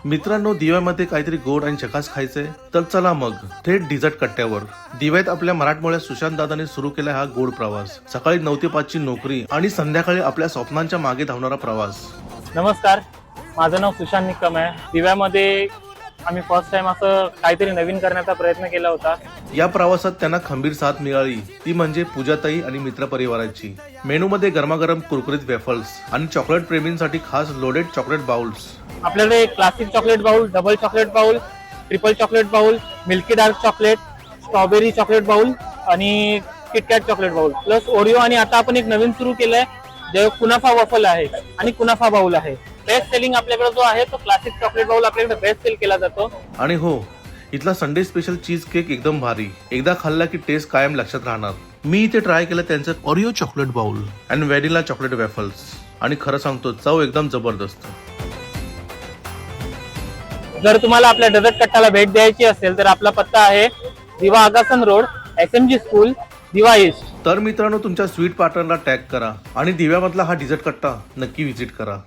मित्रांनो, दिव्यामध्ये काहीतरी गोड आणि झकास खायचंय तर चला मग थेट डिझर्ट कट्ट्यावर. दिव्यात आपल्या मराठमोळ्या सुशांत दादाने सुरू केला हा गोड प्रवास. सकाळी 9 ते 5 ची नोकरी आणि संध्याकाळी आपल्या स्वप्नांच्या मागे धावणारा प्रवास. नमस्कार, माझं नाव सुशांत निकम आहे. दिव्यामध्ये आम्ही फर्स्ट टाइम असं काहीतरी नवीन करण्याचा प्रयत्न केला होता. या प्रवासात त्यांना खंबीर साथ मिळाली, ती म्हणजे पूजाताई आणि मित्रपरिवाराची. मेनू मध्ये गरमागरम कुरकुरीत वेफल्स आणि चॉकलेट प्रेमींसाठी खास लोडेड चॉकलेट बाउल्स. आपल्याकडे classic chocolate bowl, double chocolate bowl, triple chocolate bowl, milky dark chocolate, strawberry chocolate bowl आणि KitKat chocolate bowl plus Oreo. आणि आता आपण एक नवीन सुरू केलंय जे कुनाफा वफल आहे आणि कुनाफा बाउल आहे. बेस्ट सेलिंग आपल्याकडे जो आहे तो क्लासिक चॉकलेट बाउल आपल्याकडे बेस्ट सेल केला जातो. आणि हो, इथला संडे स्पेशल चीज केक एकदम भारी. एकदा खाल्ला की टेस्ट कायम लक्षात राहणार. मी इथे ट्राय केलं त्यांचं Oreo chocolate bowl and vanilla chocolate waffles आणि खरं सांगतो चव एकदम जबरदस्त. जर तुम्हाला आपल्या डेझर्ट कट्टाला भेट द्यायची असेल तर आपला पत्ता आहे दिवा आगासन रोड, SMG स्कूल, दिवा ईस्ट. तर मित्रांनो, तुमच्या स्वीट पार्टनरला टॅग करा आणि दिव्यामधला हा डिझर्ट कट्टा नक्की व्हिजिट करा.